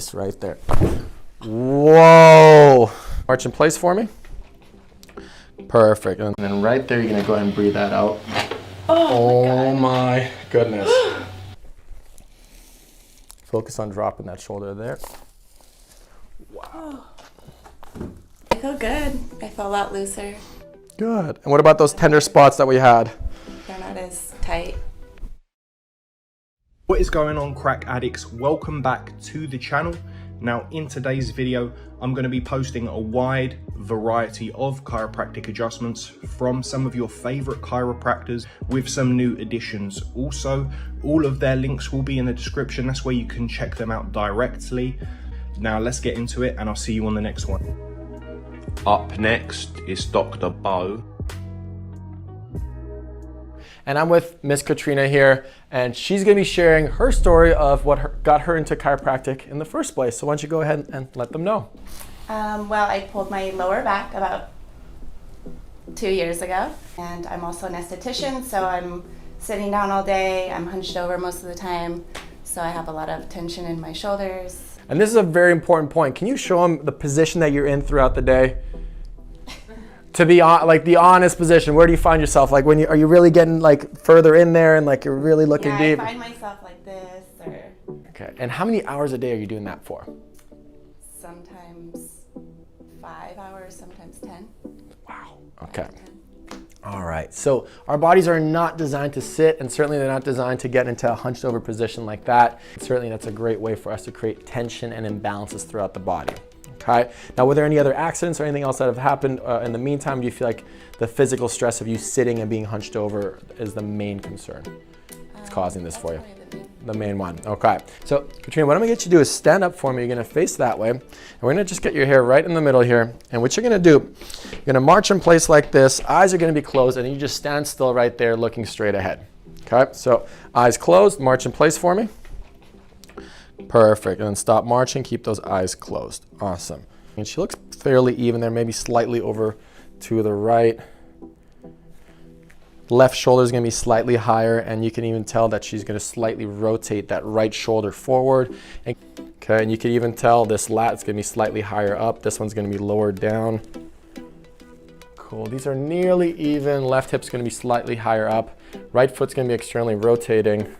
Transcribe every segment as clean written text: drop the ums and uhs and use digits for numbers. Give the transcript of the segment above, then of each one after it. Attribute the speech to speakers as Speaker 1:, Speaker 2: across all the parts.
Speaker 1: Nice, right there. Whoa. March in place for me. Perfect. And then right there, you're gonna go ahead and breathe that out. Oh my goodness. Focus on dropping that shoulder there. Wow.
Speaker 2: I feel good. I feel a lot looser.
Speaker 1: Good. And what about those tender spots that we had?
Speaker 2: They're not as tight.
Speaker 3: What is going on, crack addicts? Welcome back to the channel. Now in today's video, I'm going to be posting a wide variety of chiropractic adjustments from some of your favorite chiropractors with some new additions. Also, all of their links will be in the description. That's where you can check them out directly. Now let's get into it and I'll see you on the next one. Up next is Dr. Bo.
Speaker 1: And I'm with Miss Katrina here, and she's going to be sharing her story of what got her into chiropractic in the first place. So why don't you go ahead and let them know.
Speaker 2: Well, I pulled my lower back about 2 years ago, and I'm also an esthetician, so I'm sitting down all day. I'm hunched over most of the time, so I have a lot of tension in my shoulders.
Speaker 1: And this is a very important point. Can you show them the position that you're in throughout the day? To be on, like the honest position, where do you find yourself? Like when are you really getting like further in there and like you're really looking deep?
Speaker 2: I find myself like this or...
Speaker 1: Okay, and how many hours a day are you doing that for?
Speaker 2: Sometimes 5 hours, sometimes 10.
Speaker 1: Wow, okay. All right, so our bodies are not designed to sit, and certainly they're not designed to get into a hunched over position like that. Certainly that's a great way for us to create tension and imbalances throughout the body. Okay. Now, were there any other accidents or anything else that have happened in the meantime? Do you feel like the physical stress of you sitting and being hunched over is the main concern that's causing this for you? The main one. Okay. So, Katrina, what I'm gonna get you to do is stand up for me. You're gonna face that way, and we're gonna just get your hair right in the middle here. And what you're gonna do, you're gonna march in place like this. Eyes are gonna be closed, and you just stand still right there, looking straight ahead. Okay. So, eyes closed. March in place for me. Perfect, and then stop marching, keep those eyes closed. Awesome. And she looks fairly even there, maybe slightly over to the right. Left shoulder is gonna be slightly higher, and you can even tell that she's gonna slightly rotate that right shoulder forward. Okay, and you can even tell this lat is gonna be slightly higher up. This one's gonna be lower down. Cool, these are nearly even. Left hip's gonna be slightly higher up. Right foot's gonna be externally rotating.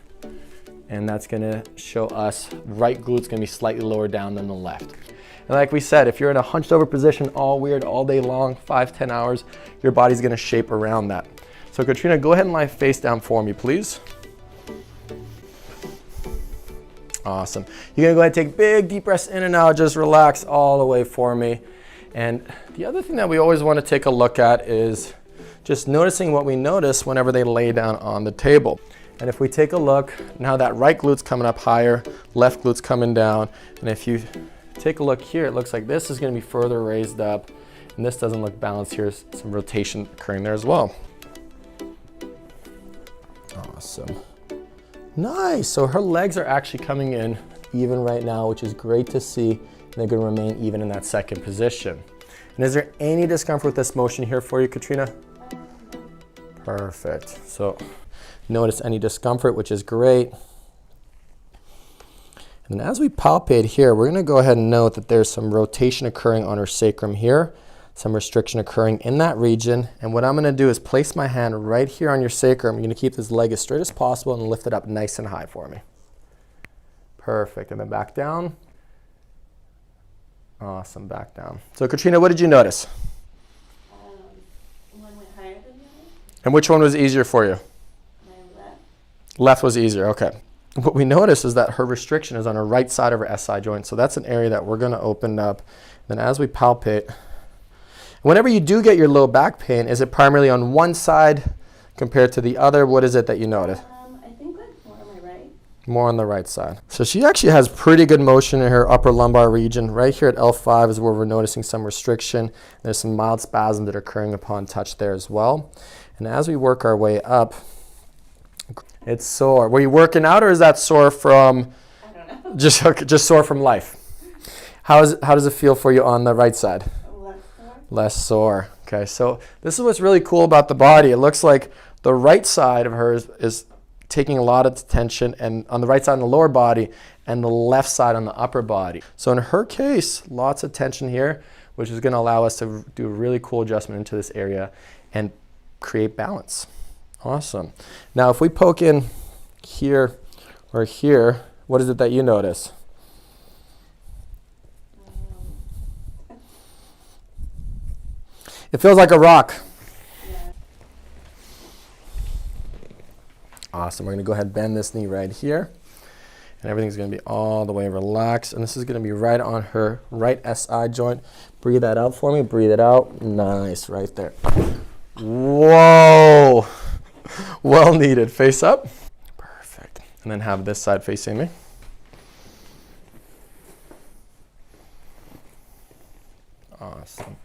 Speaker 1: And that's gonna show us right glute's gonna be slightly lower down than the left. And like we said, if you're in a hunched over position all weird all day long, 5-10 hours, your body's gonna shape around that. So Katrina, go ahead and lie face down for me, please. Awesome. You're gonna go ahead and take big deep breaths in and out, just relax all the way for me. And the other thing that we always wanna take a look at is just noticing what we notice whenever they lay down on the table. And if we take a look, now that right glute's coming up higher, left glute's coming down. And if you take a look here, it looks like this is gonna be further raised up, and this doesn't look balanced. Here's some rotation occurring there as well. Awesome. Nice, so her legs are actually coming in even right now, which is great to see. And they're gonna remain even in that second position. And is there any discomfort with this motion here for you, Katrina? Perfect, so notice any discomfort, which is great. And then as we palpate here, we're gonna go ahead and note that there's some rotation occurring on her sacrum here, some restriction occurring in that region. And what I'm gonna do is place my hand right here on your sacrum. You're gonna keep this leg as straight as possible and lift it up nice and high for me. Perfect, and then back down. Awesome, back down. So Katrina, what did you notice?
Speaker 2: One went higher than the other.
Speaker 1: And which one was easier for you? Left was easier, okay. What we notice is that her restriction is on her right side of her SI joint, so that's an area that we're gonna open up. Then as we palpate, whenever you do get your low back pain, is it primarily on one side compared to the other? What is it that you notice?
Speaker 2: I think like more on my right.
Speaker 1: More on the right side. So she actually has pretty good motion in her upper lumbar region. Right here at L5 is where we're noticing some restriction. There's some mild spasms that are occurring upon touch there as well. And as we work our way up, it's sore. Were you working out, or is that sore from?
Speaker 2: I don't know.
Speaker 1: Just sore from life. How does it feel for you on the right side?
Speaker 2: Less sore.
Speaker 1: Less sore. Okay, so this is what's really cool about the body. It looks like the right side of hers is taking a lot of tension, and on the right side in the lower body, and the left side on the upper body. So in her case, lots of tension here, which is going to allow us to do a really cool adjustment into this area and create balance. Awesome. Now if we poke in here or here, what is it that you notice? It feels like a rock. Awesome. We're going to go ahead and bend this knee right here. And everything's going to be all the way relaxed. And this is going to be right on her right SI joint. Breathe that out for me. Breathe it out. Nice. Right there. Whoa. Well needed. Face up. Perfect. And then have this side facing me. Awesome.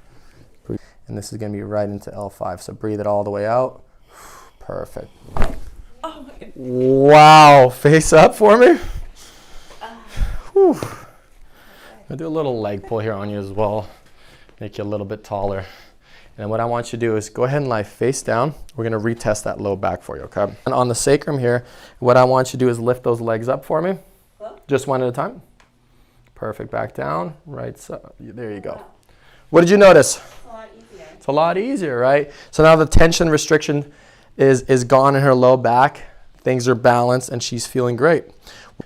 Speaker 1: And this is going to be right into L5. So breathe it all the way out. Perfect.
Speaker 2: Oh my goodness.
Speaker 1: Wow. Face up for me. Whew. I'll do a little leg pull here on you as well. Make you a little bit taller. And what I want you to do is go ahead and lie face down. We're going to retest that low back for you, okay? And on the sacrum here, what I want you to do is lift those legs up for me. Hello? Just one at a time. Perfect. Back down. Right side. There you go. What did you notice?
Speaker 2: It's a lot easier.
Speaker 1: It's a lot easier, right? So now the tension restriction is gone in her low back. Things are balanced and she's feeling great.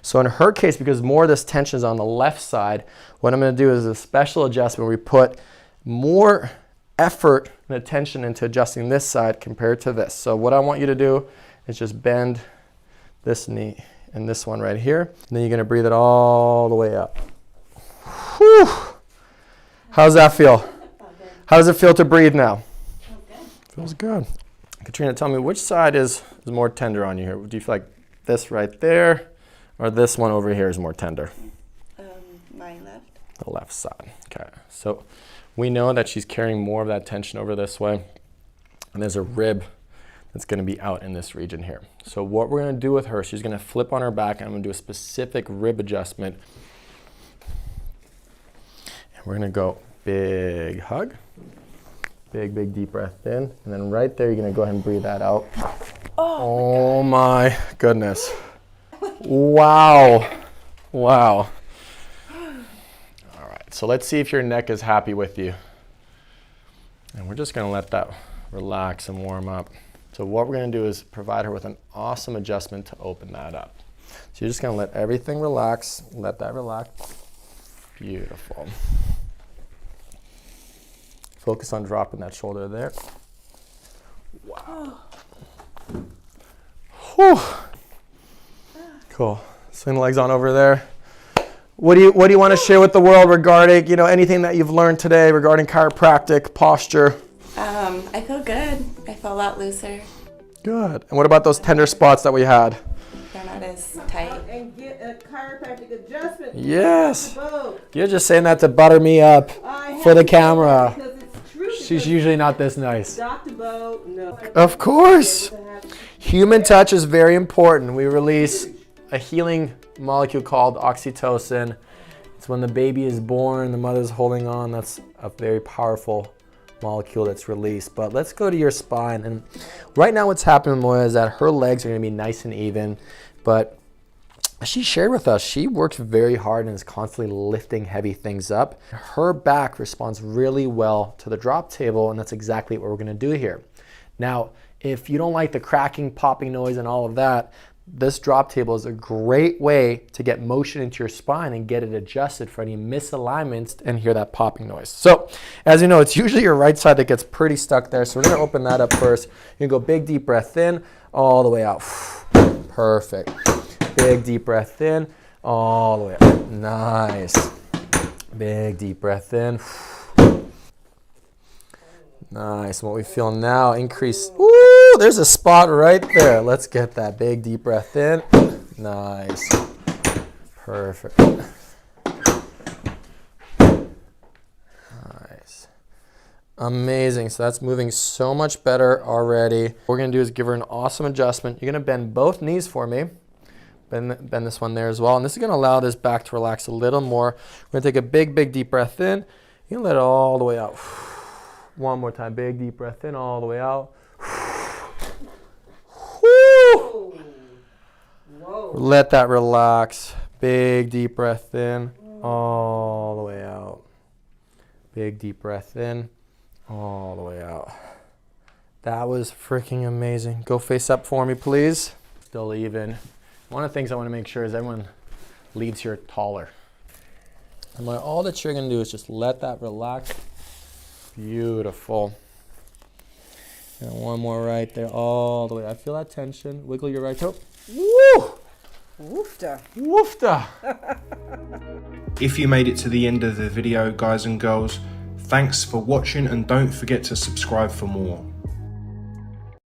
Speaker 1: So in her case, because more of this tension is on the left side, what I'm going to do is a special adjustment where we put more effort and attention into adjusting this side compared to this. So what I want you to do is just bend this knee and this one right here. And then you're going to breathe it all the way up. Whew. How's that feel? How does it feel to breathe now? Feels good. Katrina, tell me which side is more tender on you here? Do you feel like this right there or this one over here is more tender?
Speaker 2: My left.
Speaker 1: The left side. Okay. So we know that she's carrying more of that tension over this way. And there's a rib that's going to be out in this region here. So what we're going to do with her, she's going to flip on her back and I'm going to do a specific rib adjustment. And we're going to go big hug. Big, big deep breath in. And then right there, you're going to go ahead and breathe that out. Oh my goodness. Wow. Wow. All right. So let's see if your neck is happy with you. And we're just going to let that relax and warm up. So what we're going to do is provide her with an awesome adjustment to open that up. So you're just going to let everything relax. Let that relax. Beautiful. Focus on dropping that shoulder there. Wow. Whew. Cool. Swing the legs on over there. What do you want to share with the world regarding, anything that you've learned today regarding chiropractic, posture?
Speaker 2: I feel good. I feel a lot looser.
Speaker 1: Good. And what about those tender spots that we had?
Speaker 2: They're not as tight.
Speaker 4: And get a chiropractic adjustment.
Speaker 1: Yes. You're just saying that to butter me up for the camera. She's usually not this nice.
Speaker 4: Dr. Bo, no.
Speaker 1: Of course. Human touch is very important. We release a healing molecule called oxytocin. It's when the baby is born, the mother's holding on. That's a very powerful molecule that's released. But let's go to your spine. And right now what's happening, Moya, is that her legs are going to be nice and even. But she shared with us, she works very hard and is constantly lifting heavy things up. Her back responds really well to the drop table, and that's exactly what we're going to do here. Now, if you don't like the cracking, popping noise and all of that, this drop table is a great way to get motion into your spine and get it adjusted for any misalignments and hear that popping noise. So, as you know, it's usually your right side that gets pretty stuck there. So we're going to open that up first. You can go big, deep breath in, all the way out. Perfect. Big deep breath in, all the way up. Nice. Big deep breath in. Nice. And what we feel now, increase. Woo, there's a spot right there. Let's get that big deep breath in. Nice. Perfect. Nice. Amazing. So that's moving so much better already. What we're going to do is give her an awesome adjustment. You're going to bend both knees for me. Bend this one there as well. And this is going to allow this back to relax a little more. We're going to take a big, big deep breath in. You can let it all the way out. One more time. Big deep breath in, all the way out. Woo! Let that relax. Big deep breath in, all the way out. Big deep breath in, all the way out. That was freaking amazing. Go face up for me, please. Still even. One of the things I want to make sure is everyone leaves here taller. And all that you're going to do is just let that relax. Beautiful. And one more right there, all the way. I feel that tension. Wiggle your right toe. Woo!
Speaker 4: Woofda.
Speaker 1: Woofda!
Speaker 3: If you made it to the end of the video, guys and girls, thanks for watching, and don't forget to subscribe for more.